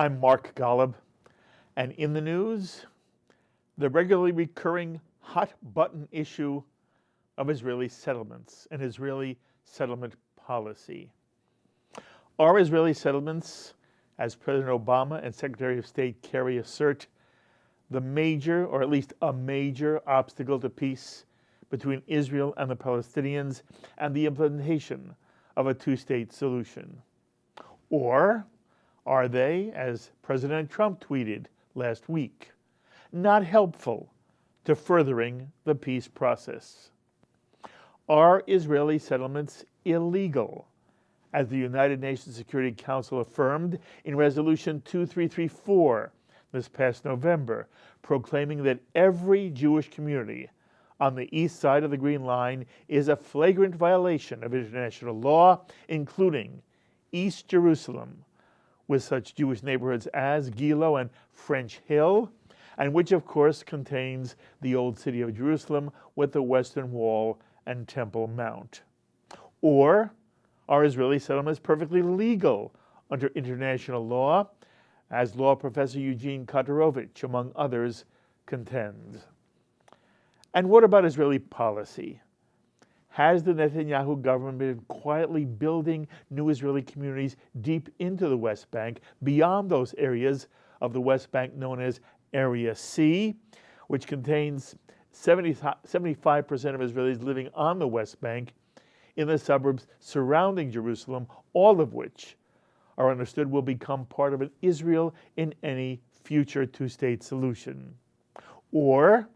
I'm Mark Golub, and in the news, the regularly recurring hot-button issue of Israeli settlements and Israeli settlement policy. Are Israeli settlements, as President Obama and Secretary of State Kerry assert, the major, or at least a major, obstacle to peace between Israel and the Palestinians and the implementation of a two-state solution? Or are they, as President Trump tweeted last week, not helpful to furthering the peace process? Are Israeli settlements illegal, as the United Nations Security Council affirmed in Resolution 2334 this past November, proclaiming that every Jewish community on the east side of the Green Line is a flagrant violation of international law, including East Jerusalem, with such Jewish neighborhoods as Gilo and French Hill, and which of course contains the old city of Jerusalem with the Western Wall and Temple Mount? Or are Israeli settlements perfectly legal under international law, as law professor Eugene Kotorovich, among others, contends? And what about Israeli policy? Has the Netanyahu government been quietly building new Israeli communities deep into the West Bank, beyond those areas of the West Bank known as Area C, which contains 75% of Israelis living on the West Bank in the suburbs surrounding Jerusalem, all of which are understood will become part of an Israel in any future two-state solution? Or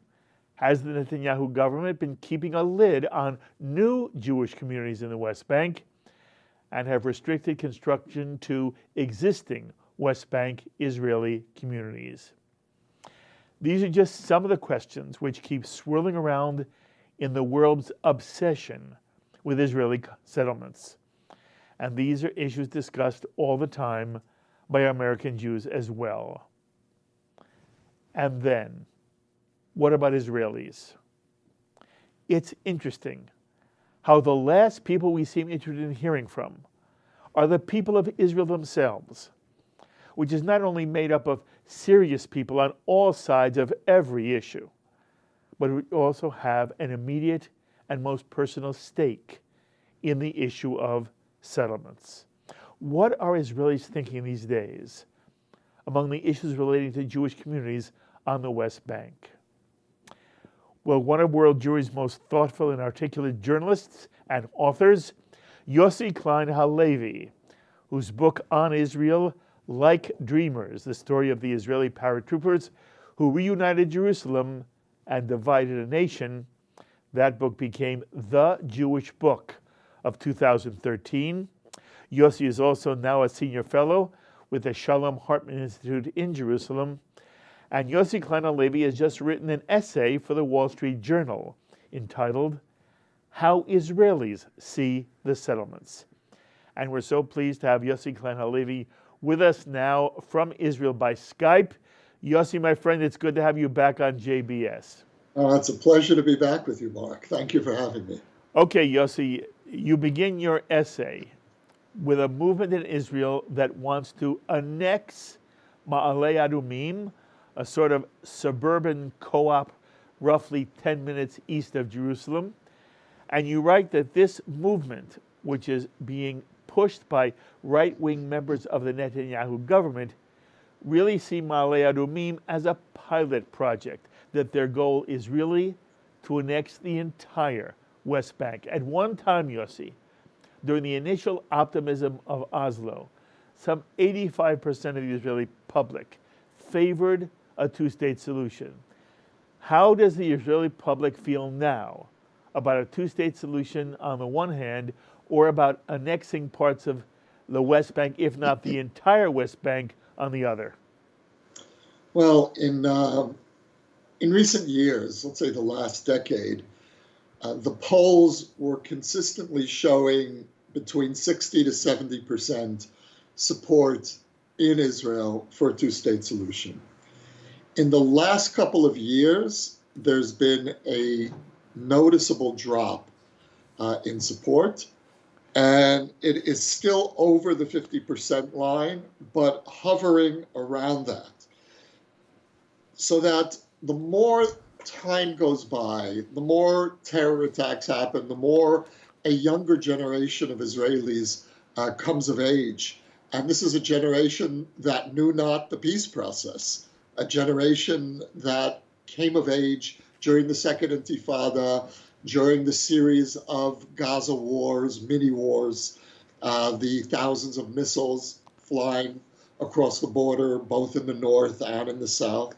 has the Netanyahu government been keeping a lid on new Jewish communities in the West Bank and have restricted construction to existing West Bank Israeli communities? These are just some of the questions which keep swirling around in the world's obsession with Israeli settlements. And these are issues discussed all the time by American Jews as well. And then, what about Israelis? It's interesting how the last people we seem interested in hearing from are the people of Israel themselves, which is not only made up of serious people on all sides of every issue, but we also have an immediate and most personal stake in the issue of settlements. What are Israelis thinking these days among the issues relating to Jewish communities on the West Bank? Well, one of world Jewry's most thoughtful and articulate journalists and authors, Yossi Klein Halevi, whose book on Israel, Like Dreamers, the story of the Israeli paratroopers who reunited Jerusalem and divided a nation, that book became the Jewish book of 2013. Yossi is also now a senior fellow with the Shalom Hartman Institute in Jerusalem. And Yossi Klein Halevi has just written an essay for the Wall Street Journal entitled, How Israelis See the Settlements. And we're so pleased to have Yossi Klein Halevi with us now from Israel by Skype. Yossi, my friend, it's good to have you back on JBS. It's a pleasure to be back with you, Mark. Thank you for having me. Okay, Yossi, you begin your essay with a movement in Israel that wants to annex Ma'ale Adumim, a sort of suburban co-op roughly 10 minutes east of Jerusalem. And you write that this movement, which is being pushed by right-wing members of the Netanyahu government, really see Ma'ale Adumim as a pilot project, that their goal is really to annex the entire West Bank. At one time, Yossi, during the initial optimism of Oslo, some 85% of the Israeli public favored a two-state solution. How does the Israeli public feel now about a two-state solution on the one hand, or about annexing parts of the West Bank, if not the entire West Bank, on the other? Well, in recent years, let's say the last decade, the polls were consistently showing between 60 to 70% support in Israel for a two-state solution. In the last couple of years, there's been a noticeable drop in support. And it is still over the 50% line, but hovering around that. So that the more time goes by, the more terror attacks happen, the more a younger generation of Israelis comes of age. And this is a generation that knew not the peace process, a generation that came of age during the Second Intifada, during the series of Gaza wars, mini wars, the thousands of missiles flying across the border, both in the north and in the south.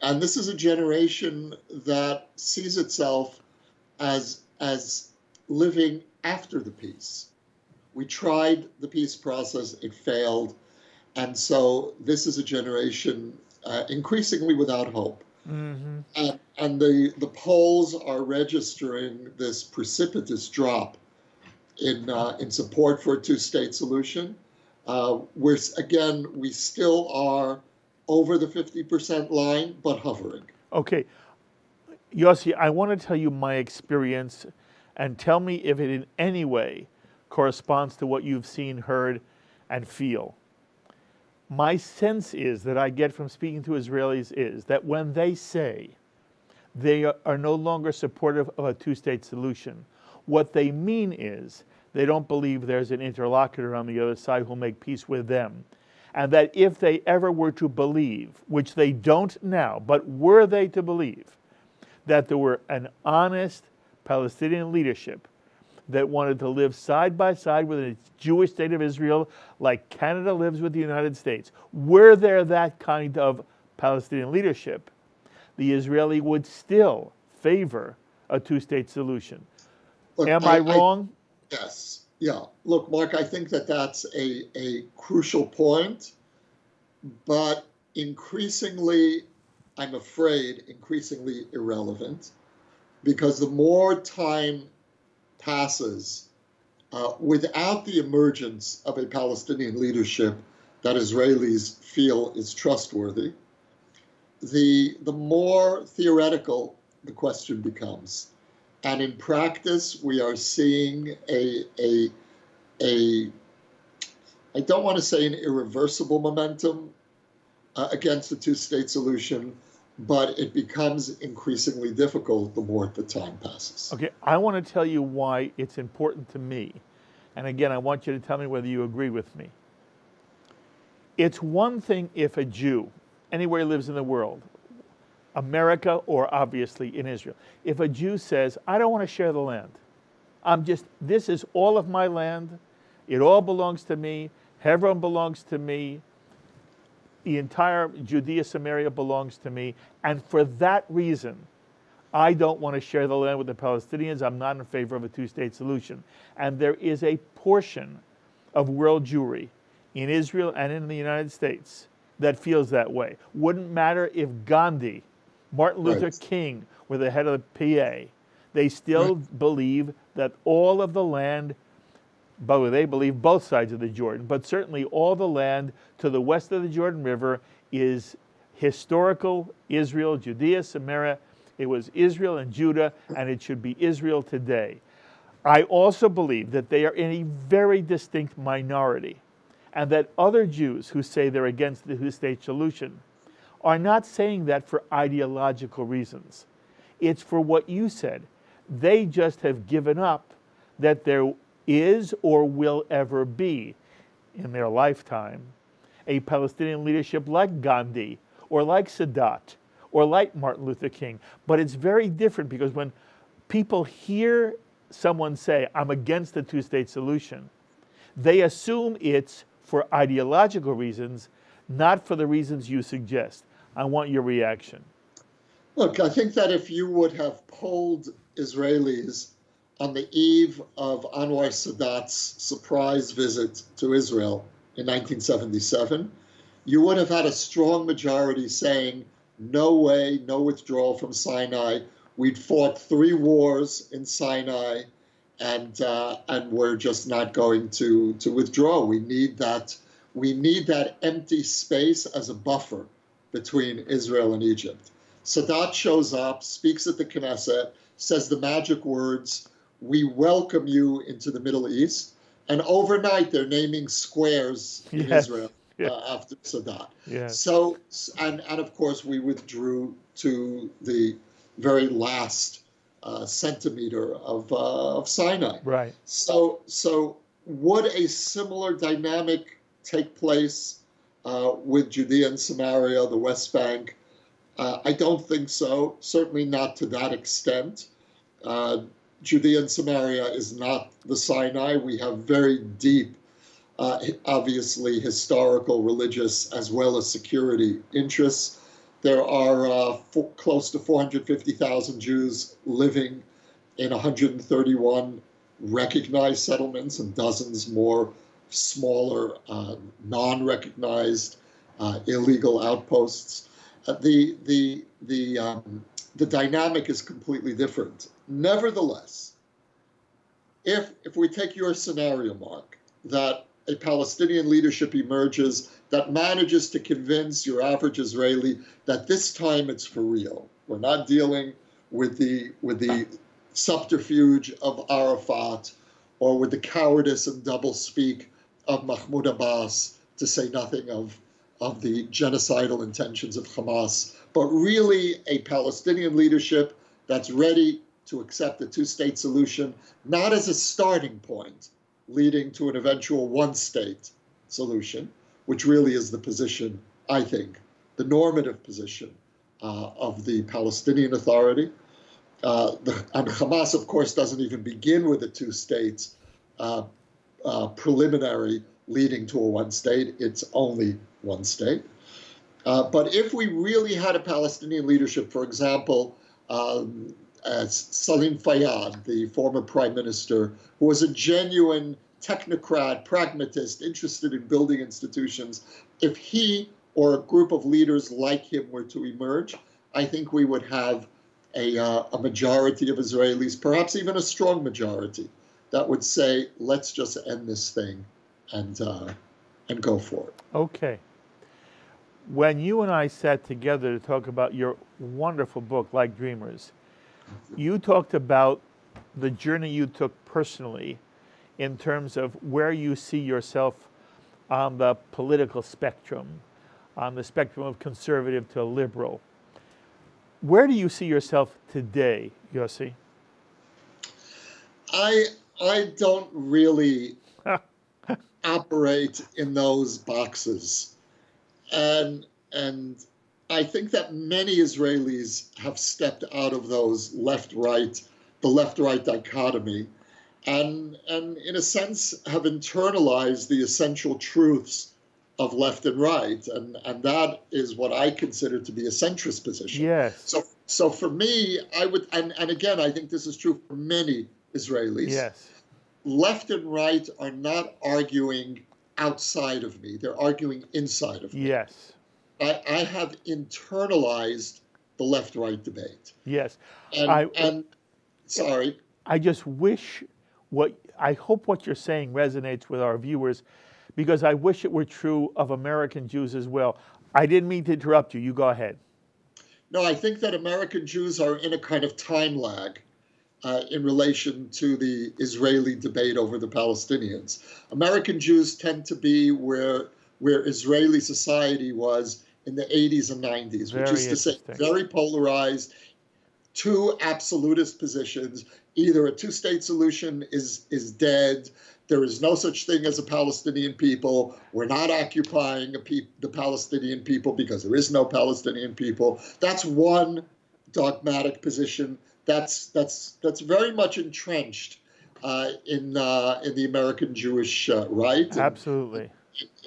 And this is a generation that sees itself as living after the peace. We tried the peace process, it failed. And so this is a generation increasingly without hope. Mm-hmm. And the polls are registering this precipitous drop in support for a two-state solution. We still are over the 50% line, but hovering. Okay. Yossi, I want to tell you my experience and tell me if it in any way corresponds to what you've seen, heard, and feel. My sense is that I get from speaking to Israelis is that when they say they are no longer supportive of a two-state solution, what they mean is they don't believe there's an interlocutor on the other side who'll make peace with them. And that if they ever were to believe, which they don't now, but were they to believe, that there were an honest Palestinian leadership that wanted to live side by side with a Jewish state of Israel like Canada lives with the United States, were there that kind of Palestinian leadership, the Israeli would still favor a two-state solution. Look, Am I wrong? Yes. Yeah. Look, Mark, I think that that's a crucial point, but increasingly, I'm afraid, increasingly irrelevant, because the more time passes without the emergence of a Palestinian leadership that Israelis feel is trustworthy, the more theoretical the question becomes. And in practice, we are seeing I don't want to say an irreversible momentum against a two-state solution, but it becomes increasingly difficult the more the time passes. Okay, I want to tell you why it's important to me. And again, I want you to tell me whether you agree with me. It's one thing if a Jew, anywhere he lives in the world, America or obviously in Israel, if a Jew says, I don't want to share the land. This is all of my land. It all belongs to me. Hebron belongs to me. The entire Judea, Samaria belongs to me. And for that reason, I don't want to share the land with the Palestinians. I'm not in favor of a two-state solution. And there is a portion of world Jewry in Israel and in the United States that feels that way. Wouldn't matter if Gandhi, Martin Luther King were the head of the PA. They still believe that all of the land, but they believe both sides of the Jordan, but certainly all the land to the west of the Jordan River is historical Israel, Judea, Samaria. It was Israel and Judah, and it should be Israel today. I also believe that they are in a very distinct minority, and that other Jews who say they're against the two-state solution are not saying that for ideological reasons. It's for what you said. They just have given up that there is or will ever be in their lifetime a Palestinian leadership like Gandhi or like Sadat or like Martin Luther King. But it's very different because when people hear someone say, I'm against the two-state solution, they assume it's for ideological reasons, not for the reasons you suggest. I want your reaction. Look, I think that if you would have polled Israelis on the eve of Anwar Sadat's surprise visit to Israel in 1977, you would have had a strong majority saying, no way, no withdrawal from Sinai. We'd fought 3 wars in Sinai, and we're just not going to withdraw. We need that empty space as a buffer between Israel and Egypt. Sadat shows up, speaks at the Knesset, says the magic words, we welcome you into the Middle East. And overnight, they're naming squares in Yes. Israel Yeah. After Sadat. Yes. So, and of course, we withdrew to the very last centimeter of Sinai. Right. So would a similar dynamic take place with Judea and Samaria, the West Bank? I don't think so. Certainly not to that extent. Judea and Samaria is not the Sinai. We have very deep, obviously historical, religious, as well as security interests. There are close to 450,000 Jews living in 131 recognized settlements and dozens more smaller, non-recognized, illegal outposts. The dynamic is completely different. Nevertheless, if we take your scenario, Mark, that a Palestinian leadership emerges that manages to convince your average Israeli that this time it's for real. We're not dealing with the subterfuge of Arafat or with the cowardice and doublespeak of Mahmoud Abbas, to say nothing of the genocidal intentions of Hamas, but really a Palestinian leadership that's ready to accept a two-state solution, not as a starting point leading to an eventual one-state solution, which really is the position, I think, the normative position of the Palestinian Authority. And Hamas, of course, doesn't even begin with a two-states preliminary leading to a one-state. It's only one state. But if we really had a Palestinian leadership, for example, as Salim Fayyad, the former prime minister, who was a genuine technocrat, pragmatist, interested in building institutions, if he or a group of leaders like him were to emerge, I think we would have a majority of Israelis, perhaps even a strong majority, that would say, let's just end this thing and go for it. Okay. When you and I sat together to talk about your wonderful book, Like Dreamers, you talked about the journey you took personally in terms of where you see yourself on the political spectrum, on the spectrum of conservative to liberal. Where do you see yourself today, Yossi? I don't really operate in those boxes. And I think that many Israelis have stepped out of those the left-right dichotomy, and in a sense have internalized the essential truths of left and right, and that is what I consider to be a centrist position. Yes. So for me, I would, and again, I think this is true for many Israelis. Yes. Left and right are not arguing outside of me; they're arguing inside of me. Yes. I have internalized the left-right debate. Yes. Sorry. I just wish I hope what you're saying resonates with our viewers, because I wish it were true of American Jews as well. I didn't mean to interrupt you. You go ahead. No, I think that American Jews are in a kind of time lag in relation to the Israeli debate over the Palestinians. American Jews tend to be where Israeli society was in the 80s and 90s, which is to say very polarized, two absolutist positions. Either a two-state solution is dead, there is no such thing as a Palestinian people, we're not occupying the Palestinian people because there is no Palestinian people. That's one dogmatic position that's very much entrenched in the American Jewish right. Absolutely.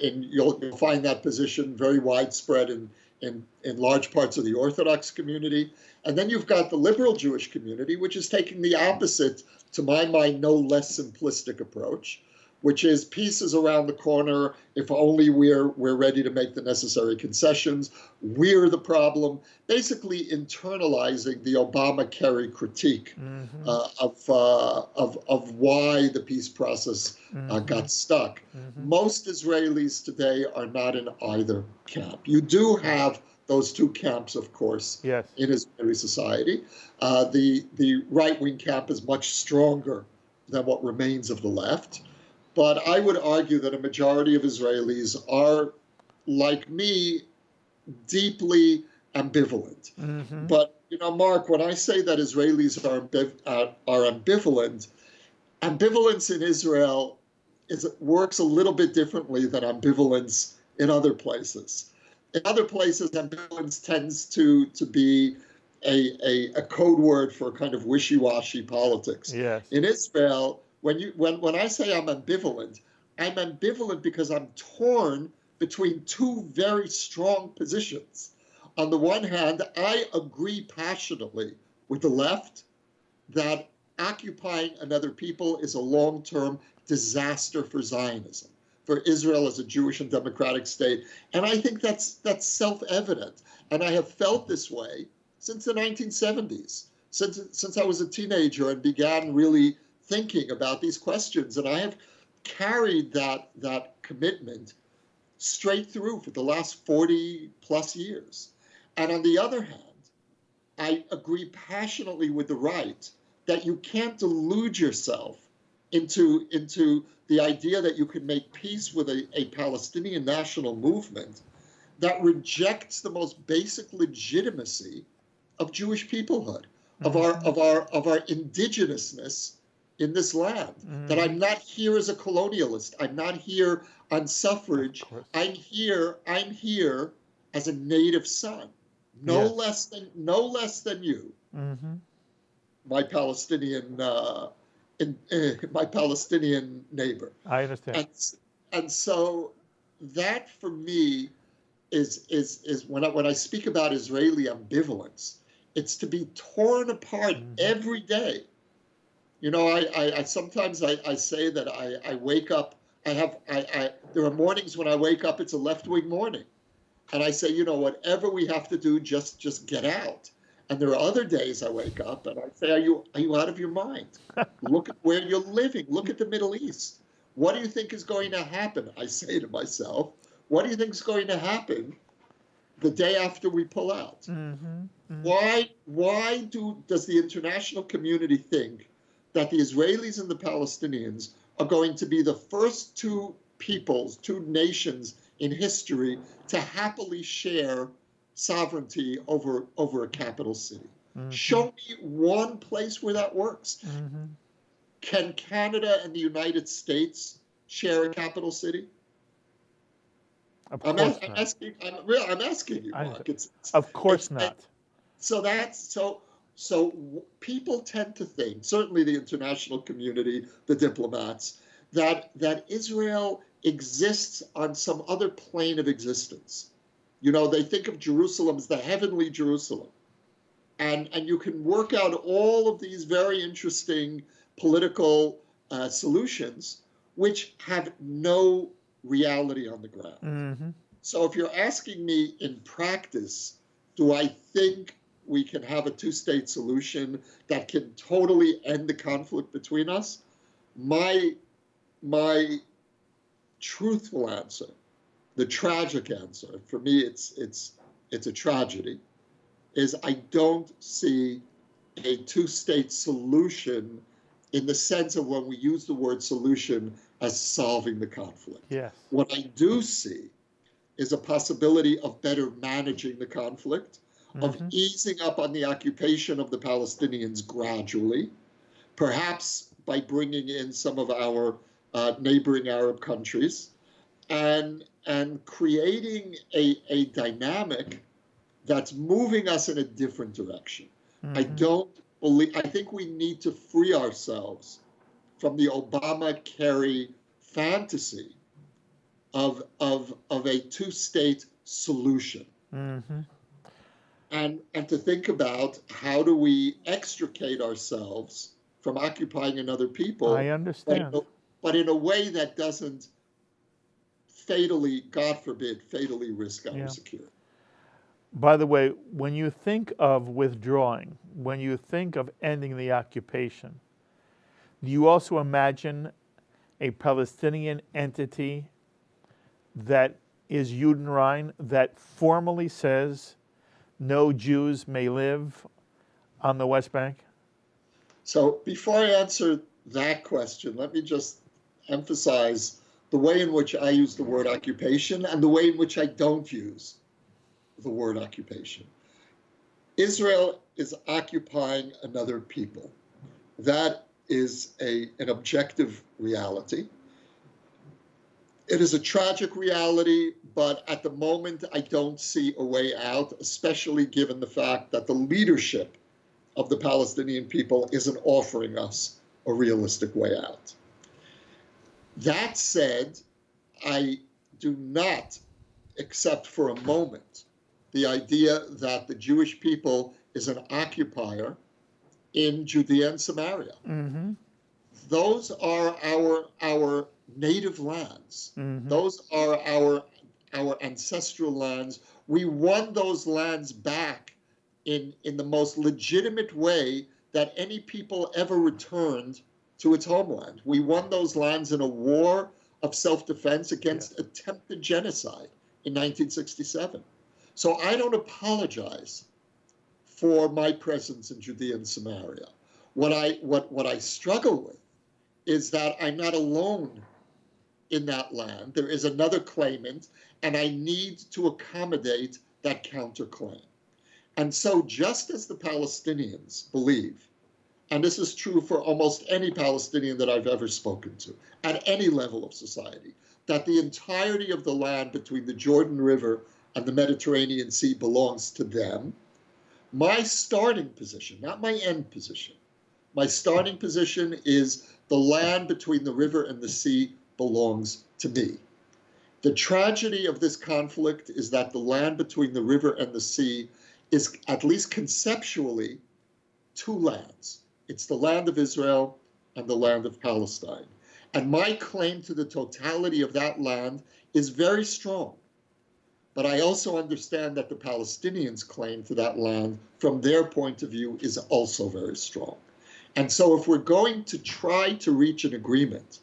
And you'll find that position very widespread in large parts of the Orthodox community. And then you've got the liberal Jewish community, which is taking the opposite, to my mind, no less simplistic approach, which is peace is around the corner if only we're ready to make the necessary concessions. We're the problem, basically internalizing the Obama-Kerry critique of why the peace process got stuck. Most Israelis today are not in either camp. You do have those two camps, of course, yes, in Israeli society. The right-wing camp is much stronger than what remains of the left. But I would argue that a majority of Israelis are, like me, deeply ambivalent. Mm-hmm. But, Mark, when I say that Israelis are ambivalent, ambivalence in Israel works a little bit differently than ambivalence in other places. In other places, ambivalence tends to be a code word for kind of wishy-washy politics. Yes. In Israel, when I say I'm ambivalent because I'm torn between two very strong positions. On the one hand, I agree passionately with the left that occupying another people is a long-term disaster for Zionism, for Israel as a Jewish and democratic state. And I think that's self-evident. And I have felt this way since the 1970s, since I was a teenager and began really thinking about these questions. And I have carried that commitment straight through for the last 40 plus years. And on the other hand, I agree passionately with the right that you can't delude yourself into the idea that you can make peace with a Palestinian national movement that rejects the most basic legitimacy of Jewish peoplehood, of our indigenousness in this land. That I'm not here as a colonialist. I'm not here on suffrage. I'm here as a native son, no less than you, my Palestinian my Palestinian neighbor. I understand. And so that for me is when I speak about Israeli ambivalence, it's to be torn apart every day. I sometimes say that I wake up. There are mornings when I wake up, it's a left-wing morning, and I say, whatever we have to do, just get out. And there are other days I wake up and I say, are you out of your mind? Look at where you're living. Look at the Middle East. What do you think is going to happen? I say to myself, what do you think is going to happen the day after we pull out? Why does the international community think that the Israelis and the Palestinians are going to be the first two nations in history to happily share sovereignty over a capital city? Show me one place where that works. Can Canada and the United States share a capital city? I'm asking you, Mark. Of course not. So people tend to think, certainly the international community, the diplomats, that Israel exists on some other plane of existence. They think of Jerusalem as the heavenly Jerusalem. And you can work out all of these very interesting political solutions, which have no reality on the ground. So if you're asking me in practice, do I think we can have a two-state solution that can totally end the conflict between us? My truthful answer, the tragic answer, for me it's a tragedy, is I don't see a two-state solution in the sense of when we use the word solution as solving the conflict. Yes. What I do see is a possibility of better managing the conflict, of easing up on the occupation of the Palestinians gradually, perhaps by bringing in some of our neighboring Arab countries, and creating a dynamic that's moving us in a different direction. I think we need to free ourselves from the Obama-Kerry fantasy of a two-state solution. And to think about how do we extricate ourselves from occupying another people. I understand. But in a way that doesn't fatally, God forbid, fatally risk our security. By the way, when you think of withdrawing, when you think of ending the occupation, do you also imagine a Palestinian entity that is Judenrein, that formally says no Jews may live on the West Bank? So before I answer that question, let me just emphasize the way in which I use the word occupation and the way in which I don't use the word occupation. Israel is occupying another people. That is an objective reality. It is a tragic reality, but at the moment, I don't see a way out, especially given the fact that the leadership of the Palestinian people isn't offering us a realistic way out. That said, I do not accept for a moment the idea that the Jewish people is an occupier in Judea and Samaria. Mm-hmm. Those are our native lands. Mm-hmm. Those are our ancestral lands. We won those lands back in the most legitimate way that any people ever returned to its homeland. We won those lands in a war of self-defense against attempted genocide in 1967. So I don't apologize for my presence in Judea and Samaria. What I struggle with is that I'm not alone in that land. There is another claimant, and I need to accommodate that counterclaim. And so just as the Palestinians believe, and this is true for almost any Palestinian that I've ever spoken to, at any level of society, that the entirety of the land between the Jordan River and the Mediterranean Sea belongs to them, my starting position, not my end position, my starting position is the land between the river and the sea belongs to me. The tragedy of this conflict is that the land between the river and the sea is, at least conceptually, two lands. It's the land of Israel and the land of Palestine. And my claim to the totality of that land is very strong. But I also understand that the Palestinians' claim to that land, from their point of view, is also very strong. And so if we're going to try to reach an agreement,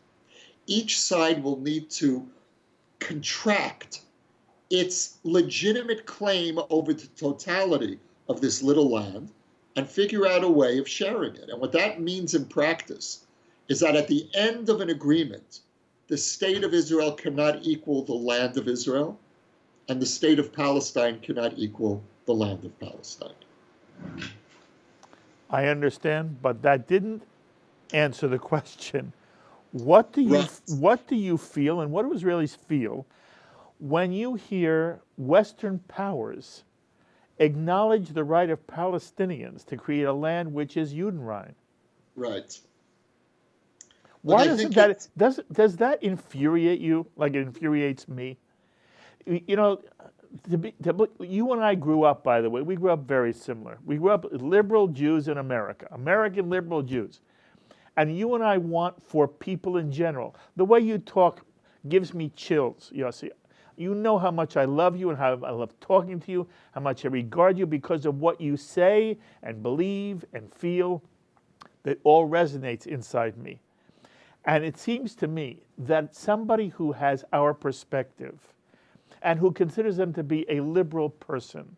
each side will need to contract its legitimate claim over the totality of this little land and figure out a way of sharing it. And what that means in practice is that at the end of an agreement, the state of Israel cannot equal the land of Israel, and the state of Palestine cannot equal the land of Palestine. I understand, but that didn't answer the question. What do you feel, and what do Israelis feel, when you hear Western powers acknowledge the right of Palestinians to create a land which is Judenrein? Right. Why does that infuriate you like it infuriates me? You know, you and I grew up, by the way, we grew up very similar. We grew up liberal Jews in America, American liberal Jews. And you and I want for people in general. The way you talk gives me chills, Yossi. You know how much I love you and how I love talking to you, how much I regard you because of what you say and believe and feel. That all resonates inside me. And it seems to me that somebody who has our perspective and who considers them to be a liberal person,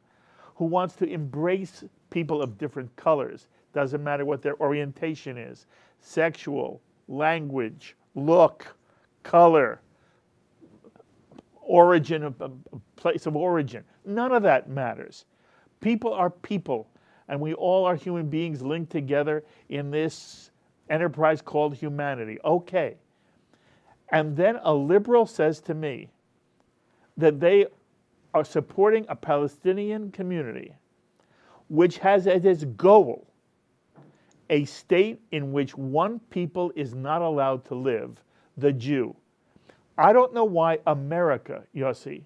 who wants to embrace people of different colors, doesn't matter what their orientation is, sexual, language, look, color, origin, place of origin. None of that matters. People are people, and we all are human beings linked together in this enterprise called humanity. Okay. And then a liberal says to me that they are supporting a Palestinian community which has as its goal a state in which one people is not allowed to live, the Jew. I don't know why America, Yossi,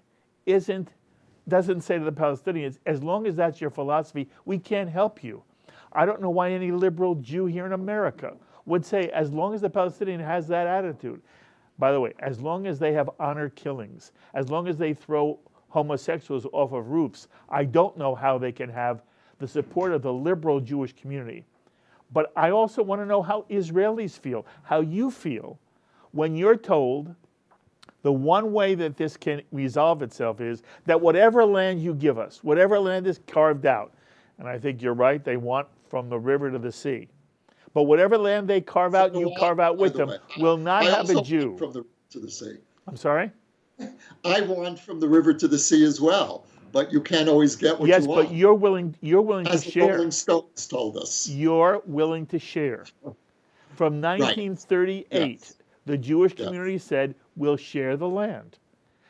doesn't say to the Palestinians, as long as that's your philosophy, we can't help you. I don't know why any liberal Jew here in America would say, as long as the Palestinian has that attitude, by the way, as long as they have honor killings, as long as they throw homosexuals off of roofs, I don't know how they can have the support of the liberal Jewish community. But I also want to know how Israelis feel, how you feel when you're told the one way that this can resolve itself is that whatever land you give us, whatever land is carved out, and I think you're right, they want from the river to the sea. But whatever land they carve out, you carve out By with the them, way, will not I have a also Jew. want from the river to the sea. I'm sorry? I want from the river to the sea as well, but you can't always get what Yes, you want. but you're willing to As the share. Rolling Stones told us. You're willing to share. From Right. 1938, Yes. the Jewish Yes. community said, we'll share the land.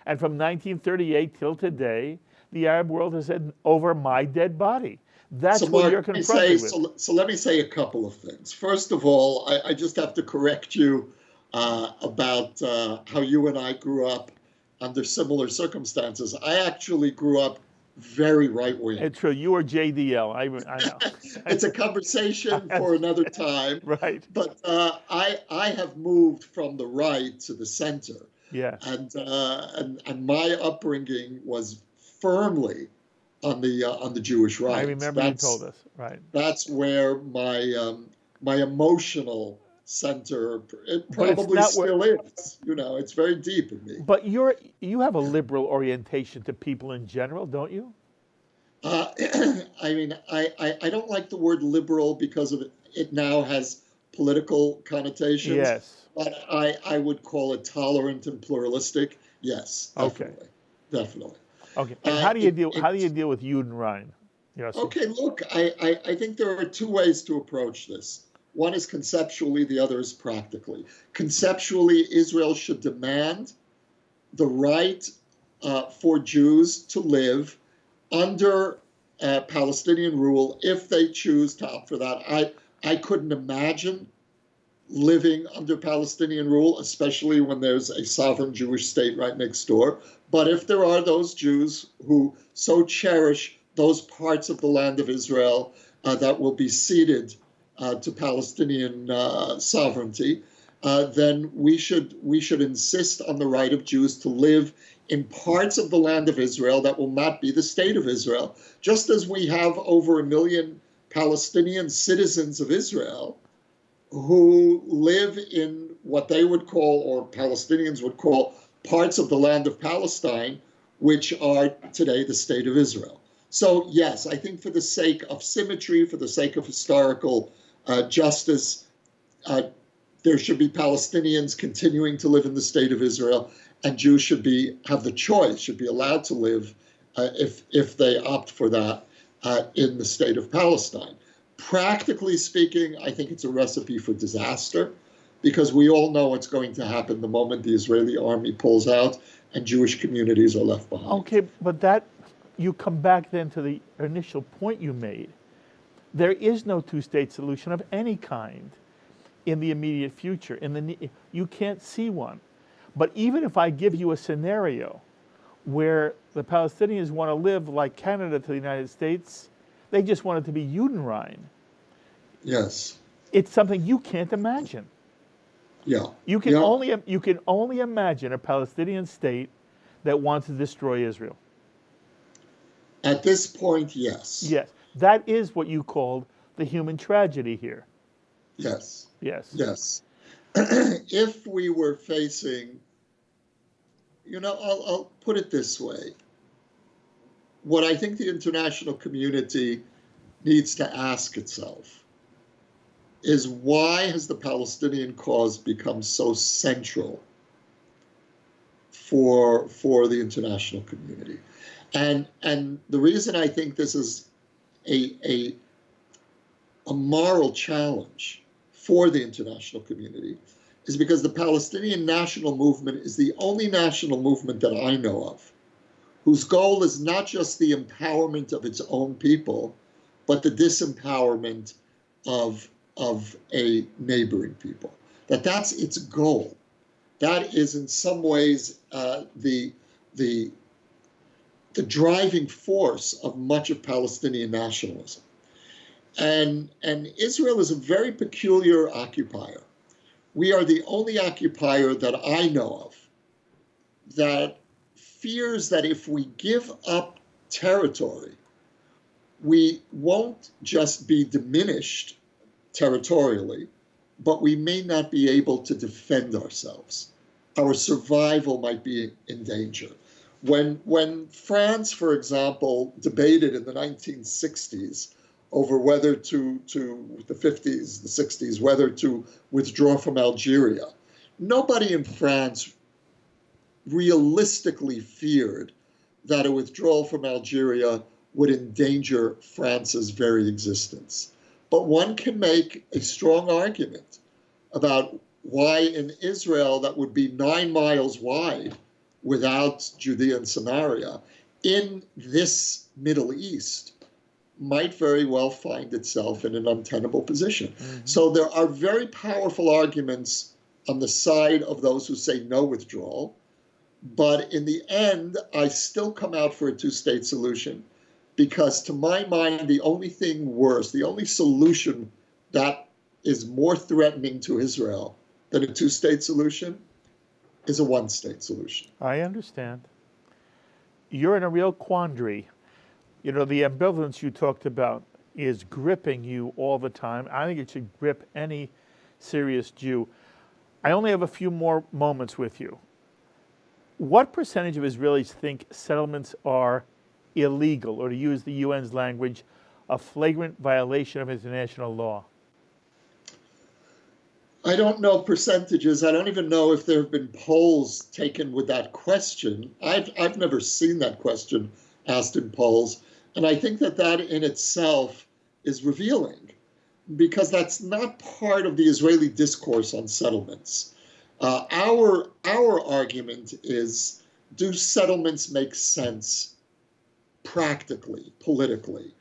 And from 1938 till today, the Arab world has said, over my dead body. That's So, what Mark, you're confronted with. so let me say a couple of things. First of all, I just have to correct you about how you and I grew up under similar circumstances. I actually grew up very right-wing. It's true. You were JDL. I know. It's a conversation for another time. Right. But I have moved from the right to the center. Yes. And my upbringing was firmly on the Jewish right. I remember you told us. Right. That's where my emotional center it probably still is. You know, it's very deep in me. But you have a liberal orientation to people in general, don't you? I mean, I don't like the word liberal because of it now has political connotations. Yes. But I would call it tolerant and pluralistic. Yes, definitely. Okay. Definitely. Okay. And how do you deal with Judenrein? Yes. Okay, look, I think there are two ways to approach this. One is conceptually, the other is practically. Conceptually, Israel should demand the right for Jews to live under Palestinian rule if they choose to opt for that. I couldn't imagine living under Palestinian rule, especially when there's a sovereign Jewish state right next door. But if there are those Jews who so cherish those parts of the land of Israel that will be ceded to Palestinian sovereignty, then we should insist on the right of Jews to live in parts of the land of Israel that will not be the state of Israel, just as we have over 1 million Palestinian citizens of Israel who live in what they would call, or Palestinians would call, parts of the land of Palestine, which are today the state of Israel. So yes, I think for the sake of symmetry, for the sake of historical justice, there should be Palestinians continuing to live in the state of Israel, and Jews should have the choice, should be allowed to live, if they opt for that, in the state of Palestine. Practically speaking, I think it's a recipe for disaster, because we all know what's going to happen the moment the Israeli army pulls out and Jewish communities are left behind. Okay, but you come back then to the initial point you made. There is no two-state solution of any kind in the immediate future. You can't see one. But even if I give you a scenario where the Palestinians want to live like Canada to the United States, they just want it to be Judenrein. Yes. It's something you can't imagine. Yeah. You can only imagine a Palestinian state that wants to destroy Israel. At this point, yes. Yes. That is what you called the human tragedy here. Yes. Yes. Yes. If we were facing, I'll put it this way. What I think the international community needs to ask itself is, why has the Palestinian cause become so central for the international community? And the reason I think this is a moral challenge for the international community is because the Palestinian national movement is the only national movement that I know of whose goal is not just the empowerment of its own people, but the disempowerment of a neighboring people. That's its goal. That is in some ways the driving force of much of Palestinian nationalism. And Israel is a very peculiar occupier. We are the only occupier that I know of that fears that if we give up territory, we won't just be diminished territorially, but we may not be able to defend ourselves. Our survival might be in danger. When France, for example, debated in the 1960s over whether to the 50s, the 60s, whether to withdraw from Algeria. Nobody in France realistically feared that a withdrawal from Algeria would endanger France's very existence. But one can make a strong argument about why in Israel that would be 9 miles wide without Judea and Samaria, in this Middle East, might very well find itself in an untenable position. Mm-hmm. So there are very powerful arguments on the side of those who say no withdrawal. But in the end, I still come out for a two-state solution, because to my mind, the only thing worse, the only solution that is more threatening to Israel than a two-state solution is a one-state solution. I understand. You're in a real quandary. You know, the ambivalence you talked about is gripping you all the time. I think it should grip any serious Jew. I only have a few more moments with you. What percentage of Israelis think settlements are illegal, or to use the UN's language, a flagrant violation of international law? I don't know percentages. I don't even know if there have been polls taken with that question. I've never seen that question asked in polls. And I think that in itself is revealing, because that's not part of the Israeli discourse on settlements. Our argument is, do settlements make sense practically, politically,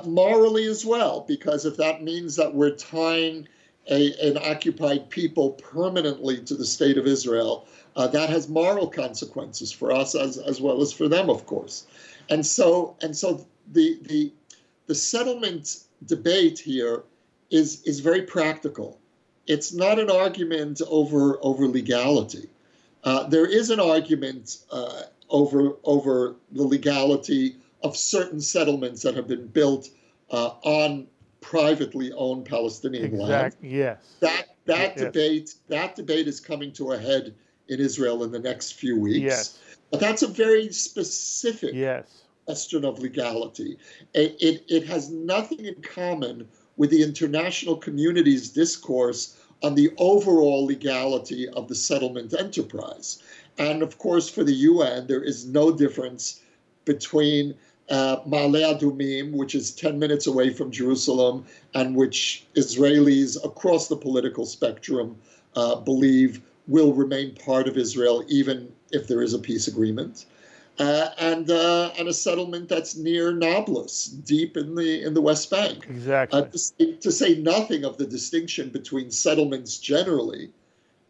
morally as well? Because if that means that we're tying an occupied people permanently to the state of Israel, that has moral consequences for us as well as for them, of course. And so the settlement debate here is very practical. It's not an argument over legality. There is an argument over the legality of certain settlements that have been built on privately owned Palestinian land. Yes. That debate is coming to a head in Israel in the next few weeks. Yes. But that's a very specific question of legality. It has nothing in common with the international community's discourse on the overall legality of the settlement enterprise. And of course, for the UN, there is no difference between Ma'ale Adumim, which is 10 minutes away from Jerusalem, and which Israelis across the political spectrum believe will remain part of Israel, even if there is a peace agreement, and a settlement that's near Nablus, deep in the West Bank. Exactly. To say nothing of the distinction between settlements generally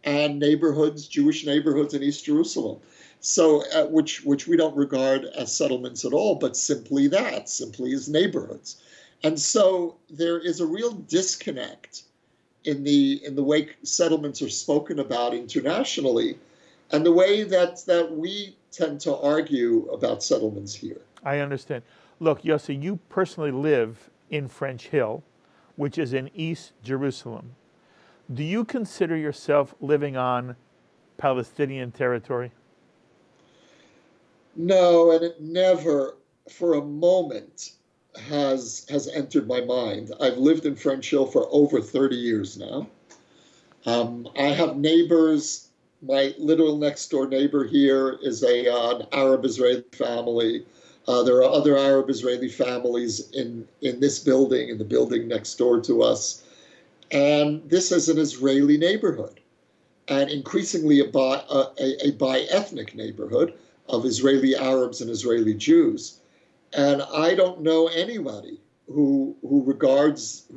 and neighborhoods, Jewish neighborhoods in East Jerusalem. So, which we don't regard as settlements at all, but simply as neighborhoods. And so there is a real disconnect in the way settlements are spoken about internationally, and the way that we tend to argue about settlements here. I understand. Look, Yossi, you personally live in French Hill, which is in East Jerusalem. Do you consider yourself living on Palestinian territory? No, and it never, for a moment, has entered my mind. I've lived in French Hill for over 30 years now. I have neighbors. My literal next door neighbor here is an Arab-Israeli family. There are other Arab-Israeli families in this building, in the building next door to us. And this is an Israeli neighborhood, and increasingly a bi-ethnic neighborhood of Israeli Arabs and Israeli Jews. And I don't know anybody who regards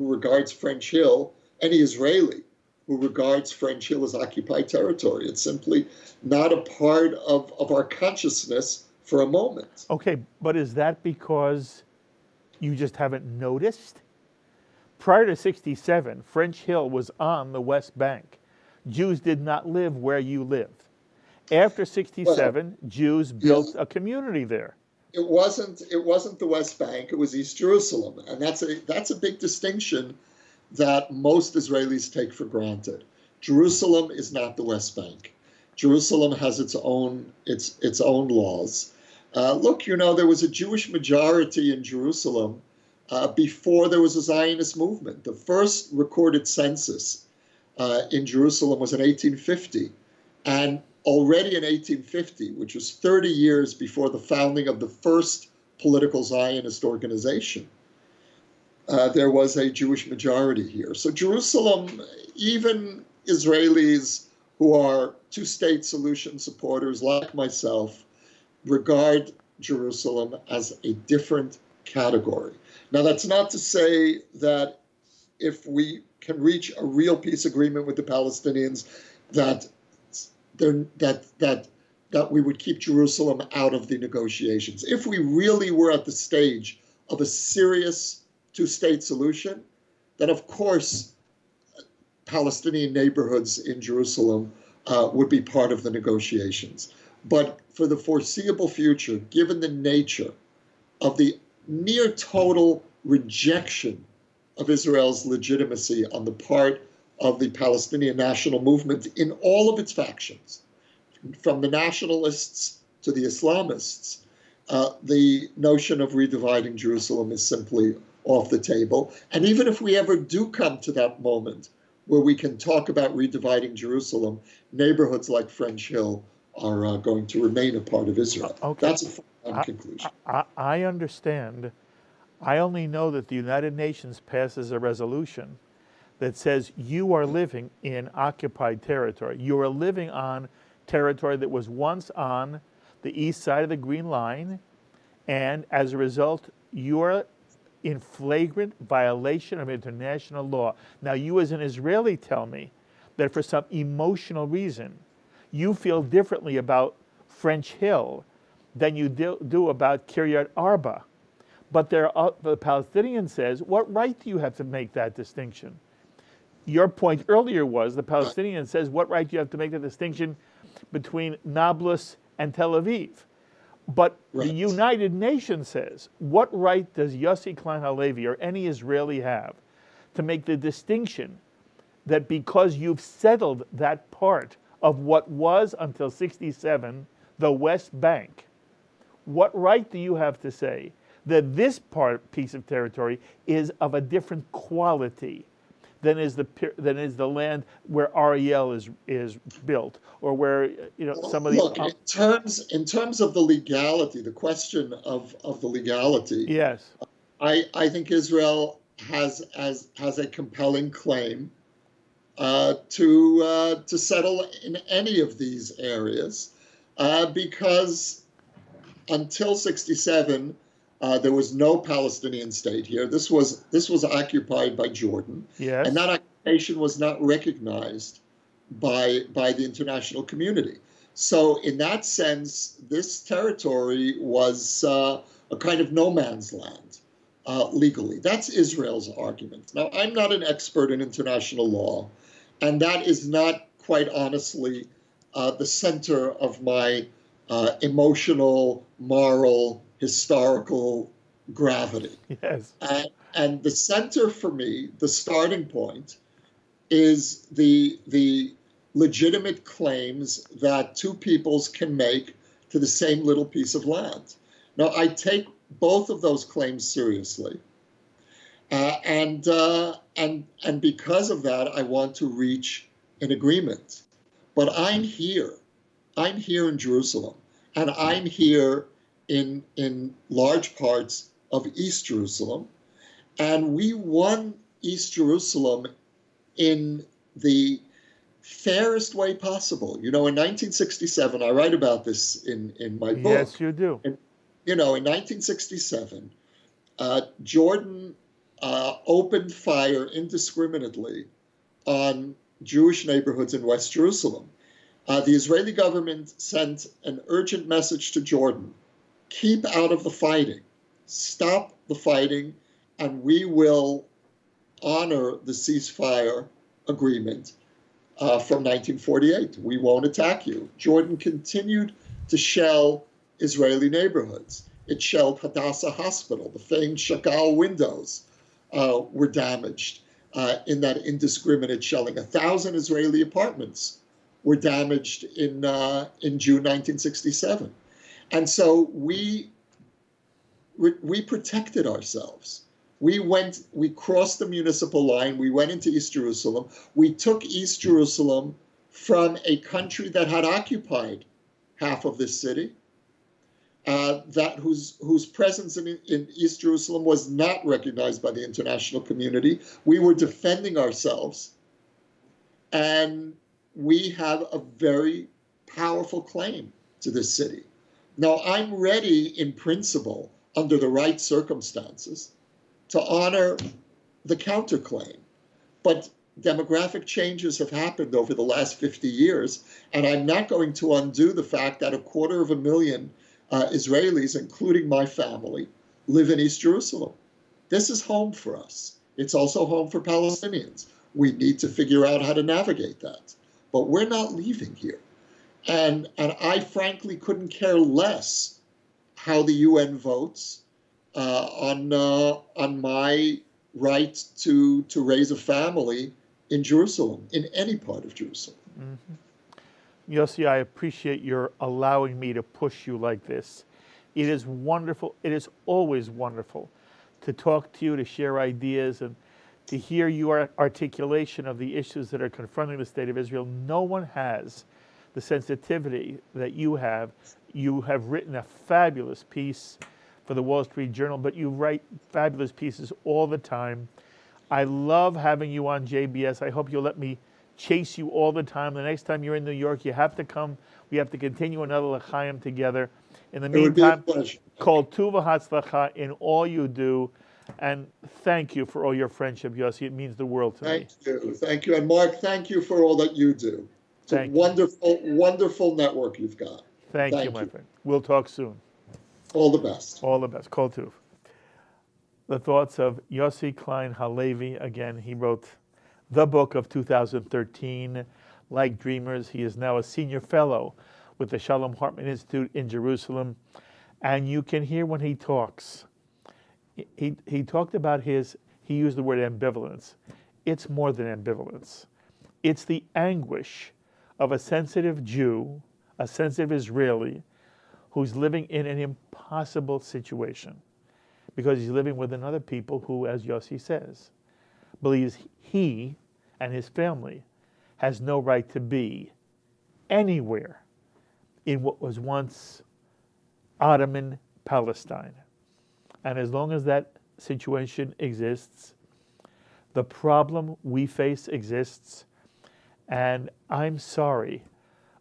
French Hill, any Israeli, who regards French Hill as occupied territory. It's simply not a part of our consciousness for a moment. Okay, but is that because you just haven't noticed? Prior to 67, French Hill was on the West Bank. Jews did not live where you live. After 67, Jews built a community there. It wasn't the West Bank, it was East Jerusalem. And that's a big distinction that most Israelis take for granted. Jerusalem is not the West Bank. Jerusalem has its own laws. Look, there was a Jewish majority in Jerusalem before there was a Zionist movement. The first recorded census in Jerusalem was in 1850. And already in 1850, which was 30 years before the founding of the first political Zionist organization, there was a Jewish majority here. So Jerusalem, even Israelis who are two-state solution supporters like myself, regard Jerusalem as a different category. Now, that's not to say that if we can reach a real peace agreement with the Palestinians, that we would keep Jerusalem out of the negotiations. If we really were at the stage of a serious two-state solution, then of course Palestinian neighborhoods in Jerusalem would be part of the negotiations. But for the foreseeable future, given the nature of the near total rejection of Israel's legitimacy on the part of the Palestinian national movement in all of its factions, from the nationalists to the Islamists, the notion of redividing Jerusalem is simply off the table. And even if we ever do come to that moment where we can talk about redividing Jerusalem, neighborhoods like French Hill are going to remain a part of Israel. Okay. That's a foregone conclusion. I understand. I only know that the United Nations passes a resolution that says you are living in occupied territory. You are living on territory that was once on the east side of the Green Line, and as a result, you are in flagrant violation of international law. Now, you as an Israeli tell me that for some emotional reason, you feel differently about French Hill than you do about Kiryat Arba. But the Palestinian says, what right do you have to make that distinction? Your point earlier was the Palestinian says, what right do you have to make the distinction between Nablus and Tel Aviv? But the United Nations says, what right does Yossi Klein Halevi or any Israeli have to make the distinction that because you've settled that part of what was until 67 the West Bank, what right do you have to say that this piece of territory is of a different quality than is the land where Ariel is built, or where some of the look in terms of the legality, the question of the legality. Yes, I think Israel has a compelling claim to settle in any of these areas because until 67. There was no Palestinian state here. This was occupied by Jordan, yes. And that occupation was not recognized by the international community. So, in that sense, this territory was a kind of no man's land legally. That's Israel's argument. Now, I'm not an expert in international law, and that is not, quite honestly, the center of my emotional, moral, historical gravity. Yes. And the center for me, the starting point, is the legitimate claims that two peoples can make to the same little piece of land. Now, I take both of those claims seriously. And because of that, I want to reach an agreement. But I'm here in Jerusalem, and I'm here in large parts of East Jerusalem. And we won East Jerusalem in the fairest way possible. In 1967, I write about this in my book. Yes, you do. And, in 1967, Jordan opened fire indiscriminately on Jewish neighborhoods in West Jerusalem. The Israeli government sent an urgent message to Jordan: keep out of the fighting, stop the fighting, and we will honor the ceasefire agreement from 1948. We won't attack you. Jordan continued to shell Israeli neighborhoods. It shelled Hadassah Hospital. The famed Chagall windows were damaged in that indiscriminate shelling. 1,000 Israeli apartments were damaged in June 1967. And so we protected ourselves We crossed the municipal line. We went into East Jerusalem. We took East Jerusalem from a country that had occupied half of this city, whose presence in East Jerusalem was not recognized by the international community. We were defending ourselves, and we have a very powerful claim to this city. Now, I'm ready in principle, under the right circumstances, to honor the counterclaim. But demographic changes have happened over the last 50 years, and I'm not going to undo the fact that 250,000 Israelis, including my family, live in East Jerusalem. This is home for us. It's also home for Palestinians. We need to figure out how to navigate that. But we're not leaving here. And I frankly couldn't care less how the UN votes on my right to raise a family in Jerusalem, in any part of Jerusalem. Mm-hmm. Yossi, I appreciate your allowing me to push you like this. It is wonderful. It is always wonderful to talk to you, to share ideas, and to hear your articulation of the issues that are confronting the state of Israel. No one has the sensitivity that you have. You have written a fabulous piece for the Wall Street Journal, but you write fabulous pieces all the time. I love having you on JBS. I hope you'll let me chase you all the time. The next time you're in New York, you have to come. We have to continue another L'chaim together. In the meantime, kol tuva hatzlacha in all you do. And thank you for all your friendship, Yossi. It means the world to me. Thank you. And Mark, thank you for all that you do. It's a wonderful network you've got. Thank you, my friend. We'll talk soon. All the best. All the best. Kol tuv. The thoughts of Yossi Klein Halevi. Again, he wrote the book of 2013, Like Dreamers. He is now a senior fellow with the Shalom Hartman Institute in Jerusalem. And you can hear when he talks. He talked about he used the word ambivalence. It's more than ambivalence. It's the anguish of a sensitive Jew, a sensitive Israeli, who's living in an impossible situation because he's living with another people who, as Yossi says, believes he and his family has no right to be anywhere in what was once Ottoman Palestine. And as long as that situation exists, the problem we face exists. And I'm sorry,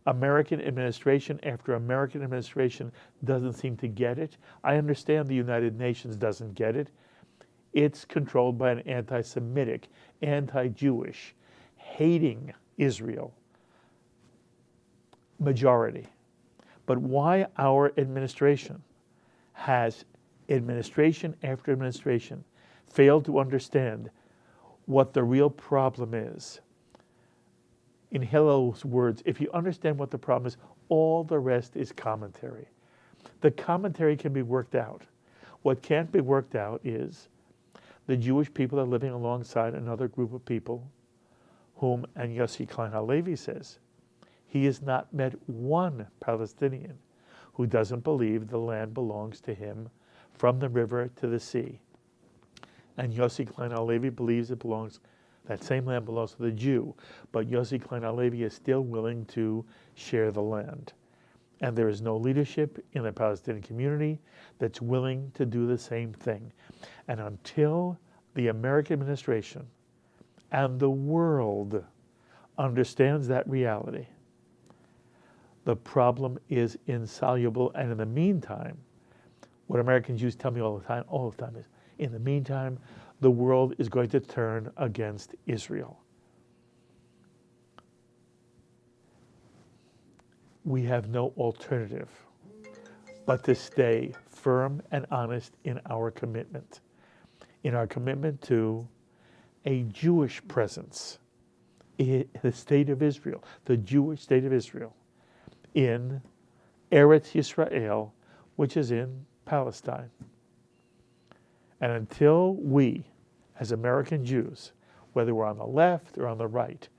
American administration after American administration doesn't seem to get it. I understand the United Nations doesn't get it. It's controlled by an anti-Semitic, anti-Jewish, hating Israel majority. But why our administration has administration after administration failed to understand what the real problem is? In Hillel's words, if you understand what the problem is, all the rest is commentary. The commentary can be worked out. What can't be worked out is the Jewish people are living alongside another group of people whom, and Yossi Klein Halevi says, he has not met one Palestinian who doesn't believe the land belongs to him from the river to the sea. And Yossi Klein Halevi believes it belongs, that same land belongs to the Jew, but Yossi Klein Halevi is still willing to share the land. And there is no leadership in the Palestinian community that's willing to do the same thing. And until the American administration and the world understands that reality, the problem is insoluble. And in the meantime, what American Jews tell me all the time is, in the meantime, the world is going to turn against Israel. We have no alternative but to stay firm and honest in our commitment to a Jewish presence in the state of Israel, the Jewish state of Israel, in Eretz Yisrael, which is in Palestine. And until we, as American Jews, whether we're on the left or on the right,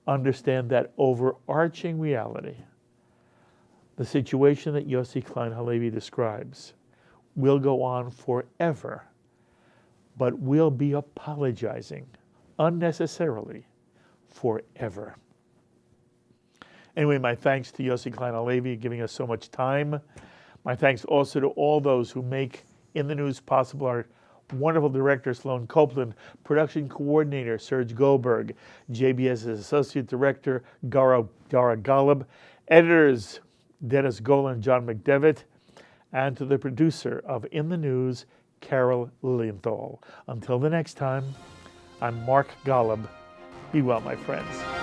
understand that overarching reality, the situation that Yossi Klein Halevi describes will go on forever but we'll be apologizing unnecessarily forever. Anyway, my thanks to Yossi Klein Halevi giving us so much time. My thanks also to all those who make In the News possible. Our wonderful director, Sloan Copeland, production coordinator, Serge Goldberg, JBS's associate director, Dara Golub, editors, Dennis Golan and John McDevitt, and to the producer of In the News, Carol Lilienthal. Until the next time, I'm Mark Golub. Be well, my friends.